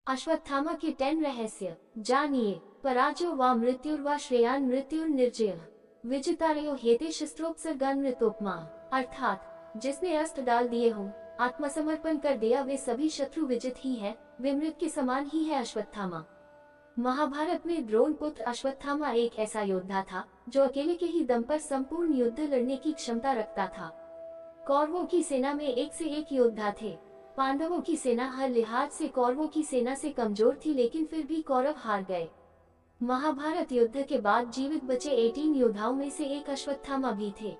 अश्वत्थामा के 10 रहस्य जानिए। पराजयो व मृत्युर्वा श्रेयान मृत्युर्निर्जय विजितारयो हेते शस्त्रोपसर्गान मृतोपमा। अर्थात जिसने अस्त्र डाल दिए हो, आत्मसमर्पण कर दिया, वे सभी शत्रु विजित ही है, वे मृत के समान ही है अश्वत्थामा। महाभारत में द्रोण पुत्र अश्वत्थामा एक ऐसा योद्धा था जो अकेले के ही दम पर संपूर्ण युद्ध लड़ने की क्षमता रखता था। कौरवों की सेना में एक से एक योद्धा थे। पांडवों की सेना हर लिहाज से कौरवों की सेना से कमजोर थी, लेकिन फिर भी कौरव हार गए। महाभारत युद्ध के बाद जीवित बचे 18 योद्धाओं में से एक अश्वत्थामा भी थे।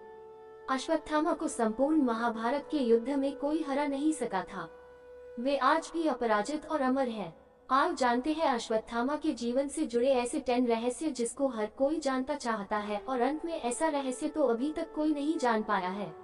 अश्वत्थामा को संपूर्ण महाभारत के युद्ध में कोई हरा नहीं सका था। वे आज भी अपराजित और अमर हैं। आओ जानते हैं अश्वत्थामा के जीवन से जुड़े ऐसे 10 रहस्य जिसको हर कोई जानता चाहता है, और अंत में ऐसा रहस्य तो अभी तक कोई नहीं जान पाया है।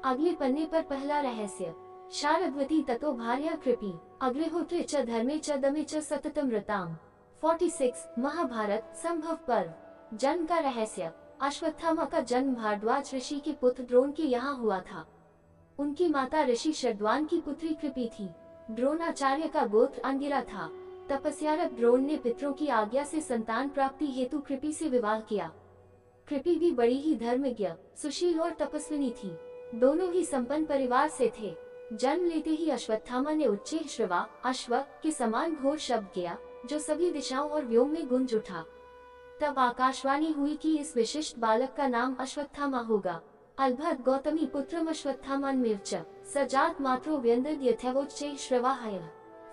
अगले पन्ने पर पहला रहस्य, शारद्वती ततो भार्या कृपी अग्निहोत्रे च धर्मे च दमे च सततम रताम। 46 महाभारत संभव पर्व। जन्म का रहस्य। अश्वत्थामा का जन्म भारद्वाज ऋषि के पुत्र द्रोण के यहाँ हुआ था। उनकी माता ऋषि शर्द्वान की पुत्री कृपी थी। द्रोणाचार्य का गोत्र अंगिरा था। तपस्यारत द्रोण ने पितरों की आज्ञा से संतान प्राप्ति हेतु कृपी से विवाह किया। कृपी भी बड़ी ही धर्मज्ञ, सुशील और तपस्विनी थी। दोनों ही संपन्न परिवार से थे। जन्म लेते ही अश्वत्थामा ने उच्च श्रवा अश्व के समान घोर शब्द किया, जो सभी दिशाओं और व्योम में गूंज उठा। तब आकाशवाणी हुई कि इस विशिष्ट बालक का नाम अश्वत्थामा होगा। अलभत गौतमी पुत्रम अश्वत्थामान मिर्च सजात मात्रो व्यंदद यथवोच्चे श्रवाहय।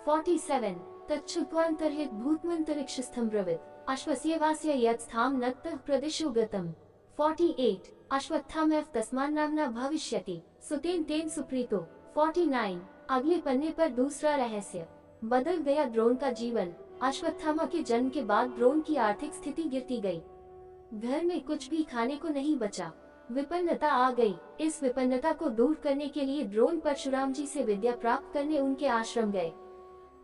47 तच्छुत्वांतर्हित भूतमंतरिक्षस्थं ब्रवीत अश्वस्यवास्य यत्स्थाम नत्तः प्रदिशो गतम्। 48 अश्वत्थामैव तस्मान् नाम्ना भविष्यति सुतेन तेन सुप्रीतो। 49 अगले पन्ने पर दूसरा रहस्य, बदल गया द्रोण का जीवन। अश्वत्थामा के जन्म के बाद द्रोण की आर्थिक स्थिति गिरती गई। घर में कुछ भी खाने को नहीं बचा। विपन्नता आ गई। इस विपन्नता को दूर करने के लिए द्रोण परशुराम जी से विद्या प्राप्त करने उनके आश्रम गए।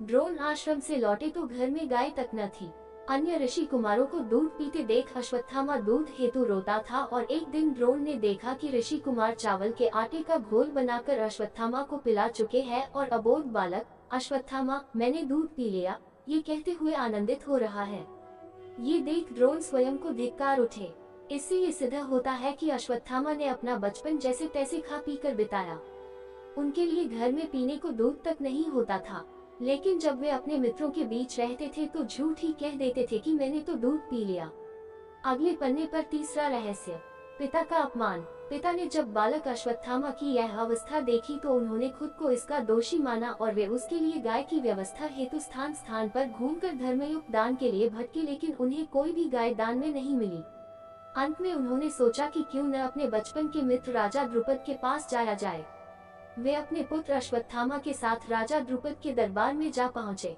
द्रोण आश्रम से लौटे तो घर में गाय तक न थी। अन्य ऋषि कुमारों को दूध पीते देख अश्वत्थामा दूध हेतु रोता था, और एक दिन द्रोण ने देखा कि ऋषि कुमार चावल के आटे का घोल बनाकर अश्वत्थामा को पिला चुके हैं, और अबोध बालक अश्वत्थामा मैंने दूध पी लिया, ये कहते हुए आनंदित हो रहा है। ये देख द्रोण स्वयं को धिक्कार उठे। इससे ये सिद्ध होता है कि अश्वत्थामा ने अपना बचपन जैसे तैसे खा पी कर बिताया। उनके लिए घर में पीने को दूध तक नहीं होता था, लेकिन जब वे अपने मित्रों के बीच रहते थे तो झूठ ही कह देते थे कि मैंने तो दूध पी लिया। अगले पन्ने पर तीसरा रहस्य, पिता का अपमान। पिता ने जब बालक अश्वत्थामा की यह अवस्था देखी तो उन्होंने खुद को इसका दोषी माना, और वे उसके लिए गाय की व्यवस्था हेतु स्थान स्थान पर घूमकर धर्मयुक्त दान के लिए भटके, लेकिन उन्हें कोई भी गाय दान में नहीं मिली। अंत में उन्होंने सोचा कि क्यों न अपने बचपन के मित्र राजा द्रुपद के पास जाया जाए। वे अपने पुत्र अश्वत्थामा के साथ राजा द्रुपद के दरबार में जा पहुंचे।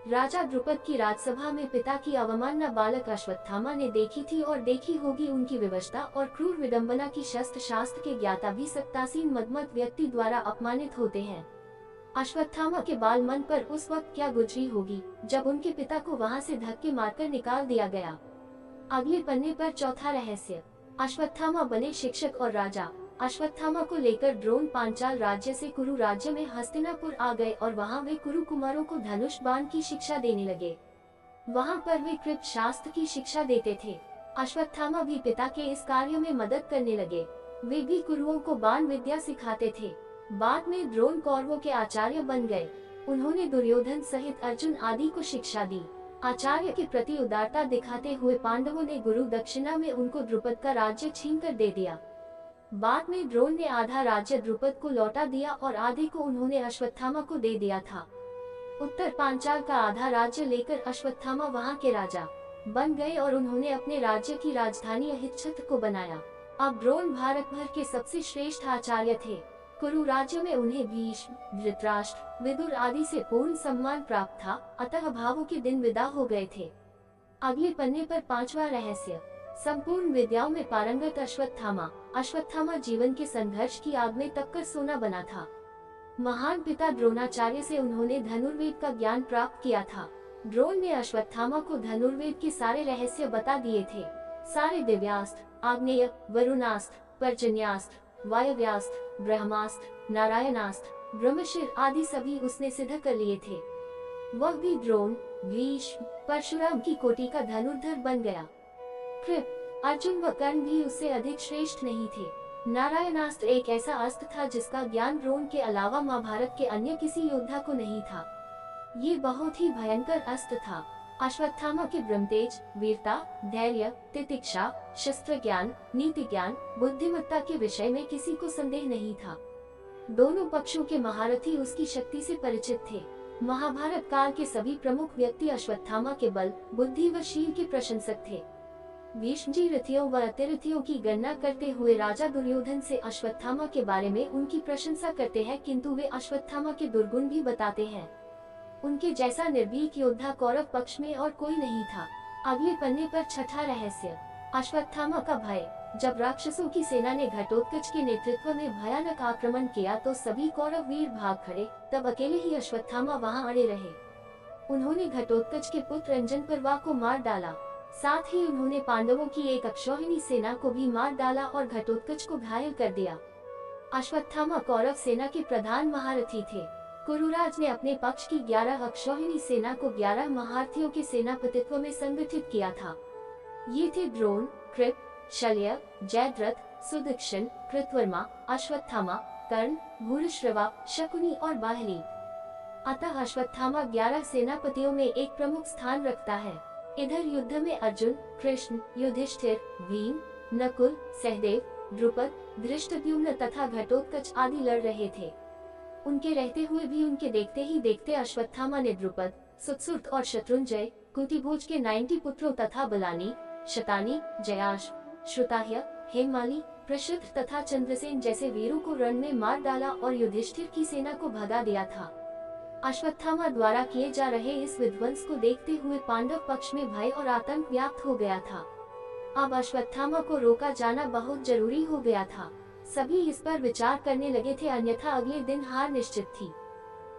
राजा द्रुपद की राजसभा में पिता की अवमानना बालक अश्वत्थामा ने देखी थी, और देखी होगी उनकी विवशता और क्रूर विडंबना की शस्त्र शास्त्र के ज्ञाता भी सत्तासीन मदमत व्यक्ति द्वारा अपमानित होते हैं। अश्वत्थामा के बाल मन पर उस वक्त क्या गुजरी होगी जब उनके पिता को वहां से धक्के मारकर निकाल दिया गया। अगले पन्ने पर चौथा रहस्य, अश्वत्थामा बने शिक्षक और राजा। अश्वत्थामा को लेकर द्रोण पांचाल राज्य से कुरु राज्य में हस्तिनापुर आ गए, और वहां वे कुरु कुमारों को धनुष बाण की शिक्षा देने लगे। वहां पर वे कृत शास्त्र की शिक्षा देते थे। अश्वत्थामा भी पिता के इस कार्य में मदद करने लगे। वे भी कुरुओं को बाण विद्या सिखाते थे। बाद में द्रोण कौरवों के आचार्य बन गए। उन्होंने दुर्योधन सहित अर्जुन आदि को शिक्षा दी। आचार्य के प्रति उदारता दिखाते हुए पांडवों ने गुरु दक्षिणा में उनको द्रुपद का राज्य छीनकर दे दिया। बाद में द्रोण ने आधा राज्य द्रुपद को लौटा दिया, और आधे को उन्होंने अश्वत्थामा को दे दिया था। उत्तर पांचाल का आधा राज्य लेकर अश्वत्थामा वहां के राजा बन गए, और उन्होंने अपने राज्य की राजधानी अहिच्छत्र को बनाया। अब द्रोण भारत भर के सबसे श्रेष्ठ आचार्य थे। कुरु राज्य में उन्हें भीष्म, धृतराष्ट्र, विदुर आदि से पूर्ण सम्मान प्राप्त था, अतः भावों के दिन विदा हो गए थे। अगले पन्ने पर पांचवा रहस्य, संपूर्ण विद्याओं में पारंगत अश्वत्थामा। अश्वत्थामा जीवन के संघर्ष की आग में तपकर सोना बना था। महान पिता द्रोणाचार्य से उन्होंने धनुर्वेद का ज्ञान प्राप्त किया था। द्रोण ने अश्वत्थामा को धनुर्वेद के सारे रहस्य बता दिए थे। सारे दिव्यास्त्र, आग्नेय, वरुणास्त्र, पर्जन्यास्त्र, वायव्यास्त्र, ब्रह्मास्त्र, नारायणास्त्र, ब्रह्मशिर आदि सभी उसने सिद्ध कर लिए थे। वह भी द्रोण, भीष्म, परशुराम की कोटि का धनुर्धर बन गया। कृप, अर्जुन व कर्ण भी उससे अधिक श्रेष्ठ नहीं थे। नारायणास्त्र एक ऐसा अस्त्र था जिसका ज्ञान द्रोण के अलावा महाभारत के अन्य किसी योद्धा को नहीं था। ये बहुत ही भयंकर अस्त्र था। अश्वत्थामा के ब्रह्मतेज, वीरता, धैर्य, तितिक्षा, शस्त्र ज्ञान, नीति ज्ञान, बुद्धिमत्ता के विषय में किसी को संदेह नहीं था। दोनों पक्षों के महारथी उसकी शक्ति से परिचित थे। महाभारत काल के सभी प्रमुख व्यक्ति अश्वत्थामा के बल, बुद्धि व शील के प्रशंसक थे। भीष्म जी रथियों व अतिरथियों की गणना करते हुए राजा दुर्योधन से अश्वत्थामा के बारे में उनकी प्रशंसा करते हैं, किंतु वे अश्वत्थामा के दुर्गुण भी बताते हैं। उनके जैसा निर्भीक योद्धा कौरव पक्ष में और कोई नहीं था। अगले पन्ने पर छठा रहस्य, अश्वत्थामा का भय। जब राक्षसों की सेना ने घटोत्कच के नेतृत्व में भयानक आक्रमण किया तो सभी कौरव वीर भाग खड़े, तब अकेले ही अश्वत्थामा वहां अड़े रहे। उन्होंने घटोत्कच के पुत्र अंजनपर्वा को मार डाला। साथ ही उन्होंने पांडवों की एक अक्षौहिणी सेना को भी मार डाला और घटोत्कच को घायल कर दिया। अश्वत्थामा कौरव सेना के प्रधान महारथी थे। कुरुराज ने अपने पक्ष की 11 अक्षौहिणी सेना को 11 महारथियों के सेनापतित्व में संगठित किया था। ये थे द्रोण, कृप, शल्य, जयद्रथ, सुदक्षिण, कृतवर्मा, अश्वत्थामा, कर्ण, भूरिश्रवा, शकुनी और बाहली। अतः अश्वत्थामा 11 सेनापतियों में एक प्रमुख स्थान रखता है। इधर युद्ध में अर्जुन, कृष्ण, युधिष्ठिर, भीम, नकुल, सहदेव, द्रुपद, धृष्टद्युम्न तथा घटोत्कच आदि लड़ रहे थे। उनके रहते हुए भी उनके देखते ही देखते अश्वत्थामा ने द्रुपद, सुत्सुर्त और शत्रुंजय, कुटिभोज के 90 पुत्रों तथा बलानी, शतानी, जयाश, श्रुताह्य, हेममाली, प्रषिद्ध तथा चंद्रसेन जैसे वीरों को रण में मार डाला और युधिष्ठिर की सेना को भगा दिया था। अश्वत्थामा द्वारा किए जा रहे इस विध्वंस को देखते हुए पांडव पक्ष में भय और आतंक व्याप्त हो गया था। अब अश्वत्थामा को रोका जाना बहुत जरूरी हो गया था। सभी इस पर विचार करने लगे थे, अन्यथा अगले दिन हार निश्चित थी।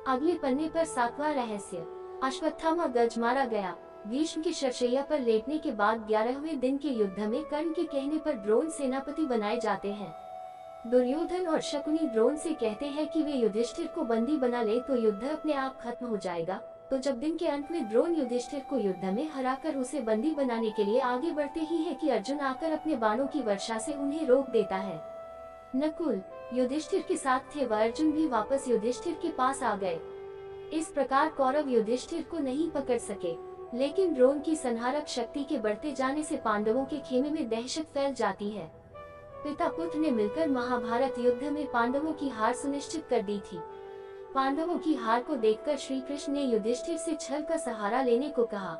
अगले पन्ने पर 7वां रहस्य, अश्वत्थामा गज मारा गया। भीष्म के शरशैया पर लेटने के बाद 11वें दिन के युद्ध में कर्ण के कहने पर द्रोण सेनापति बनाए जाते हैं। दुर्योधन और शकुनी द्रोण से कहते हैं कि वे युधिष्ठिर को बंदी बना ले तो युद्ध अपने आप खत्म हो जाएगा। तो जब दिन के अंत में द्रोण युधिष्ठिर को युद्ध में हराकर उसे बंदी बनाने के लिए आगे बढ़ते ही है कि अर्जुन आकर अपने बाणों की वर्षा से उन्हें रोक देता है। नकुल युधिष्ठिर के साथ थे, वह अर्जुन भी वापस युधिष्ठिर के पास आ गए। इस प्रकार कौरव युधिष्ठिर को नहीं पकड़ सके, लेकिन द्रोण की संहारक शक्ति के बढ़ते जाने से पांडवों के खेमे में दहशत फैल जाती है। पिता पुत्र ने मिलकर महाभारत युद्ध में पांडवों की हार सुनिश्चित कर दी थी। पांडवों की हार को देखकर श्री कृष्ण ने युधिष्ठिर से छल का सहारा लेने को कहा।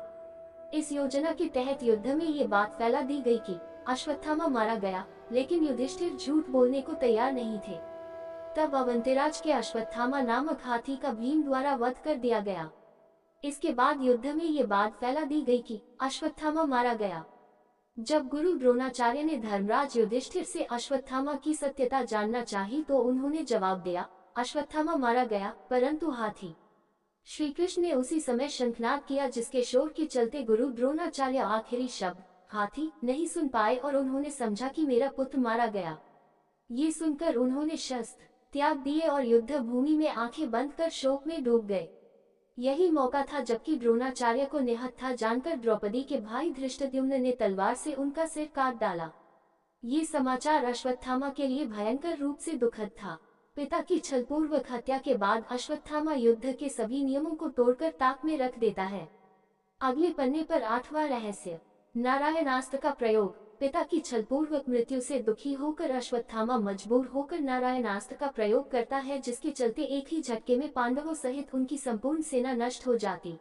इस योजना के तहत युद्ध में ये बात फैला दी गई कि अश्वत्थामा मारा गया, लेकिन युधिष्ठिर झूठ बोलने को तैयार नहीं थे। तब अवंतिराज के अश्वत्थामा नामक हाथी का भीम द्वारा वध कर दिया गया। इसके बाद युद्ध में ये बात फैला दी गई कि अश्वत्थामा मारा गया। जब गुरु द्रोणाचार्य ने धर्मराज युधिष्ठिर से अश्वत्थामा की सत्यता जानना चाही तो उन्होंने जवाब दिया, अश्वत्थामा मारा गया, परंतु हाथी। श्री कृष्ण ने उसी समय शंखनाद किया, जिसके शोर के चलते गुरु द्रोणाचार्य आखिरी शब्द हाथी नहीं सुन पाए और उन्होंने समझा कि मेरा पुत्र मारा गया। ये सुनकर उन्होंने शस्त्र त्याग दिए और युद्ध भूमि में आंखें बंद कर शोक में डूब गए। यही मौका था जबकि द्रोणाचार्य को निहत्था जानकर द्रौपदी के भाई धृष्टद्युम्न ने तलवार से उनका सिर काट डाला। ये समाचार अश्वत्थामा के लिए भयंकर रूप से दुखद था। पिता की छलपूर्वक हत्या के बाद अश्वत्थामा युद्ध के सभी नियमों को तोड़कर ताक में रख देता है। अगले पन्ने पर 8वां रहस्य, नारायणास्त्र का प्रयोग। पिता की छलपूर्वक मृत्यु से दुखी होकर अश्वत्थामा मजबूर होकर नारायणास्त्र का प्रयोग करता है, जिसके चलते एक ही झटके में पांडवों सहित उनकी संपूर्ण सेना नष्ट हो जाती।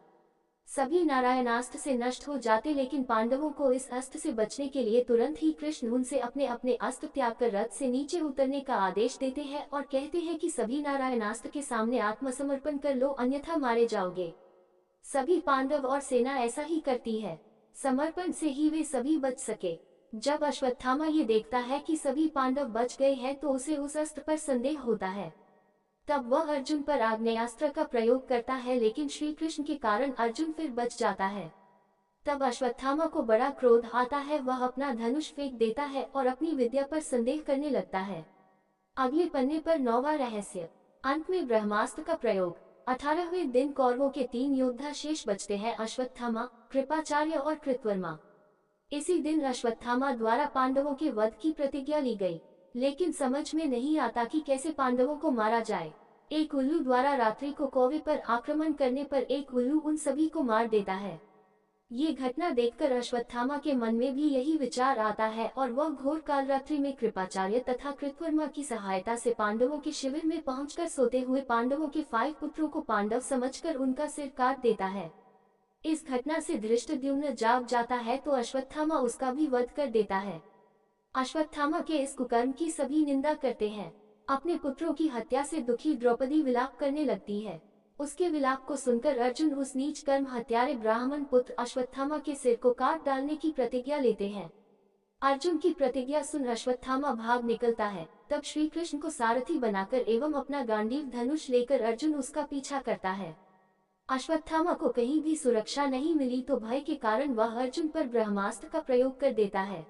सभी नारायणास्त्र से नष्ट हो जाते, लेकिन पांडवों को इस अस्त्र से बचने के लिए तुरंत ही कृष्ण उनसे अपने अपने अस्त्र त्याग कर रथ से नीचे उतरने का आदेश देते हैं और कहते हैं कि सभी नारायणास्त्र के सामने आत्मसमर्पण कर लो, अन्यथा मारे जाओगे। सभी पांडव और सेना ऐसा ही करती है। समर्पण से ही वे सभी बच सके। जब अश्वत्थामा ये देखता है कि सभी पांडव बच गए हैं तो उसे उस अस्त्र पर संदेह होता है। तब वह अर्जुन पर आग्नेयास्त्र का प्रयोग करता है, लेकिन श्री कृष्ण के कारण अर्जुन फिर बच जाता है। तब अश्वत्थामा को बड़ा क्रोध आता है, वह अपना धनुष फेंक देता है और अपनी विद्या पर संदेह करने लगता है। अगले पन्ने पर 9वां रहस्य, अंत में ब्रह्मास्त्र का प्रयोग। 18वें दिन कौरवों के 3 योद्धा शेष बचते हैं, अश्वत्थामा, कृपाचार्य और कृतवर्मा। इसी दिन अश्वत्थामा द्वारा पांडवों के वध की प्रतिज्ञा ली गई, लेकिन समझ में नहीं आता कि कैसे पांडवों को मारा जाए। एक उल्लू द्वारा रात्रि को कौवे पर आक्रमण करने पर एक उल्लू उन सभी को मार देता है। ये घटना देखकर अश्वत्थामा के मन में भी यही विचार आता है और वह घोर कालरात्रि में कृपाचार्य तथा कृतवर्मा की सहायता से पांडवों के शिविर में पहुंचकर सोते हुए पांडवों के 5 पुत्रों को पांडव समझकर उनका सिर काट देता है। इस घटना से धृष्टद्युम्न जाग जाता है तो अश्वत्थामा उसका भी वध कर देता है। अश्वत्थामा के इस कुकर्म की सभी निंदा करते हैं। अपने पुत्रों की हत्या से दुखी द्रौपदी विलाप करने लगती है। उसके विलाप को सुनकर अर्जुन उस नीच कर्म हत्यारे ब्राह्मण पुत्र अश्वत्थामा के सिर को काट डालने की प्रतिज्ञा लेते हैं। अर्जुन की प्रतिज्ञा सुन अश्वत्थामा भाग निकलता है। तब श्री कृष्ण को सारथी बनाकर एवं अपना गांडीव धनुष लेकर अर्जुन उसका पीछा करता है। अश्वत्थामा को कहीं भी सुरक्षा नहीं मिली तो भय के कारण वह अर्जुन पर ब्रह्मास्त्र का प्रयोग कर देता है।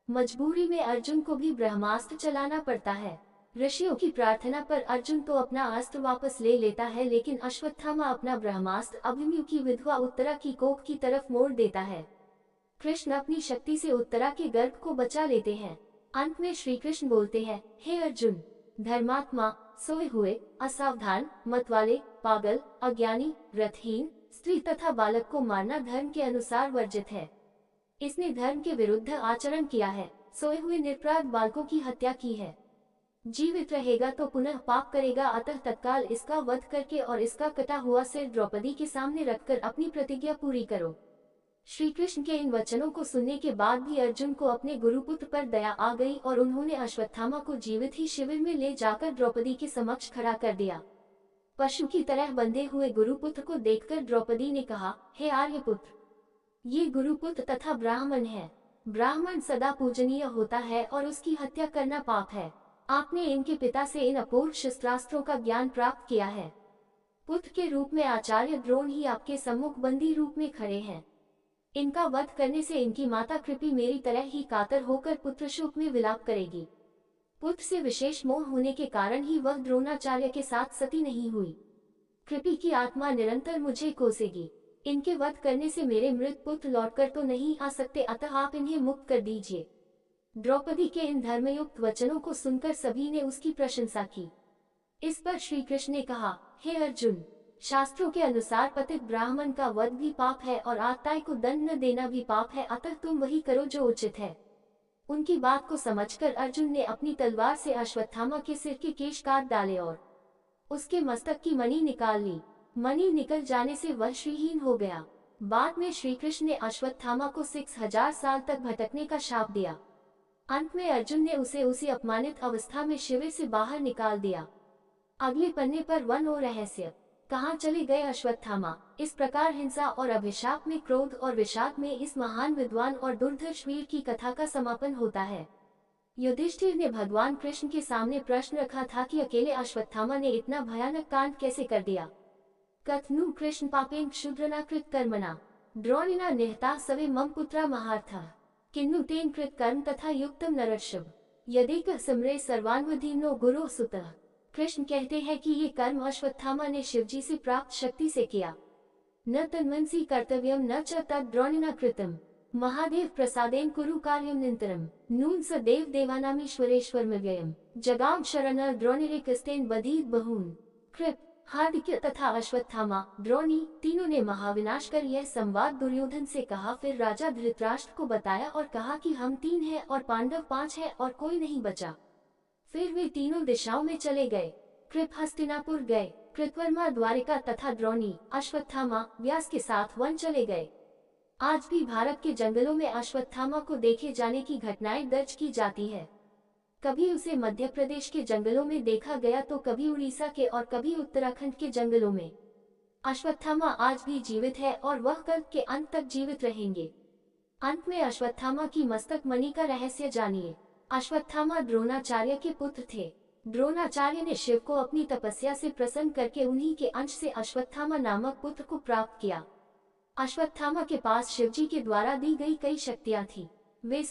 मजबूरी में अर्जुन को भी ब्रह्मास्त्र चलाना पड़ता है। ऋषियों की प्रार्थना पर अर्जुन तो अपना अस्त्र वापस ले लेता है, लेकिन अश्वत्थामा अपना ब्रह्मास्त्र अभिमन्यु की विधवा उत्तरा की कोख की तरफ मोड़ देता है। कृष्ण अपनी शक्ति से उत्तरा के गर्भ को बचा लेते हैं। अंत में श्री कृष्ण बोलते हैं, हे अर्जुन, धर्मात्मा, सोए हुए, असावधान, मतवाले, पागल, अज्ञानी, रथहीन, स्त्री तथा बालक को मारना धर्म के अनुसार वर्जित है। इसने धर्म के विरुद्ध आचरण किया है, सोए हुए निरपराध बालकों की हत्या की है। जीवित रहेगा तो पुनः पाप करेगा, अतः तत्काल इसका वध करके और इसका कटा हुआ सिर द्रौपदी के सामने रखकर अपनी प्रतिज्ञा पूरी करो। श्री कृष्ण के इन वचनों को सुनने के बाद भी अर्जुन को अपने गुरुपुत्र पर दया आ गई और उन्होंने अश्वत्थामा को जीवित ही शिविर में ले जाकर द्रौपदी के समक्ष खड़ा कर दिया। पशु की तरह बंधे हुए गुरुपुत्र को देखकर द्रौपदी ने कहा, हे आर्यपुत्र, ये गुरुपुत्र तथा ब्राह्मण है। ब्राह्मण सदा पूजनीय होता है और उसकी हत्या करना पाप है। आपने इनके पिता से इन अपूर्व शस्त्रास्त्रों का ज्ञान प्राप्त किया है। पुत्र के रूप में आचार्य द्रोण ही आपके सम्मुख बंदी रूप में खड़े हैं। इनका वध करने से इनकी माता कृपि मेरी तरह ही कातर होकर पुत्र शोक में विलाप करेगी। पुत्र से विशेष मोह होने के कारण ही वह द्रोणाचार्य के साथ सती नहीं हुई। कृपि की आत्मा निरंतर मुझे कोसेगी। इनके वध करने से मेरे मृत पुत्र लौटकर तो नहीं आ सकते, अतः आप इन्हें मुक्त कर दीजिए। द्रौपदी के इन धर्मयुक्त वचनों को सुनकर सभी ने उसकी प्रशंसा की। इस पर श्री कृष्ण ने कहा, हे अर्जुन, शास्त्रों के अनुसार पतित ब्राह्मण का वध भी पाप है और आत्ताई को दंड न देना भी पाप है, अतः तुम वही करो जो उचित है। उनकी बात को समझकर अर्जुन ने अपनी तलवार से अश्वत्थामा के सिर के केश काट डाले और उसके मस्तक की मणि निकाल ली। मणि निकल जाने से वह श्रीहीन हो गया। बाद में श्री कृष्ण ने अश्वत्थामा को 6000 साल तक भटकने का शाप दिया। अंत में अर्जुन ने उसे उसी अपमानित अवस्था में शिविर से बाहर निकाल दिया। अगले पन्ने पर वन और रहस्य, कहाँ चले गए अश्वत्थामा। इस प्रकार हिंसा और अभिशाप में, क्रोध और विषाद में इस महान विद्वान और दुर्धर्ष वीर की कथा का समापन होता है। युधिष्ठिर ने भगवान कृष्ण के सामने प्रश्न रखा था कि अकेले अश्वत्थामा ने इतना भयानक कांड कैसे कर दिया। कथनु कृष्ण पापेन क्षुद्रना कृत कर्मणा द्रोणिना निहता सवे मम पुत्रा महार्थः किन्नु तेन कृत कर्म तथा युक्तम नरर्षभ यदेक समरे सर्वान्वधीनो गुरु सुतः। कृष्ण कहते हैं कि ये कर्म अश्वत्थामा ने शिवजी से प्राप्त शक्ति से किया। न तन्मनसी कर्तव्यम न च तद द्रोणिना कृतम महादेव प्रसादेन कुरु कार्यम निंतरम नून स देव देवानामीश्वरेश्वर व्ययम जगाम शरण द्रोणिरेकस्तेन बधीत बहून। कृप, हार्दिक्य तथा अश्वत्थामा, द्रोणी तीनों ने महाविनाश कर यह संवाद दुर्योधन से कहा। फिर राजा धृतराष्ट्र को बताया और कहा कि हम 3 हैं और पांडव 5 हैं और कोई नहीं बचा। फिर वे तीनों दिशाओं में चले गए। कृप हस्तिनापुर गए, कृतवर्मा द्वारिका तथा द्रोणी अश्वत्थामा व्यास के साथ वन चले गए। आज भी भारत के जंगलों में अश्वत्थामा को देखे जाने की घटनाएं दर्ज की जाती है। कभी उसे मध्य प्रदेश के जंगलों में देखा गया तो कभी उड़ीसा के और कभी उत्तराखंड के जंगलों में। अश्वत्थामा आज भी जीवित है और वह कल्प के अंत तक जीवित रहेंगे। अंत में अश्वत्थामा की मस्तक मणि का रहस्य जानिए। अश्वत्थामा द्रोणाचार्य के पुत्र थे। द्रोणाचार्य ने शिव को अपनी तपस्या से प्रसन्न करके उन्हीं के अंश से अश्वत्थामा नामक पुत्र को प्राप्त किया। अश्वत्थामा के पास शिवजी के द्वारा दी गई कई शक्तियां थी। वे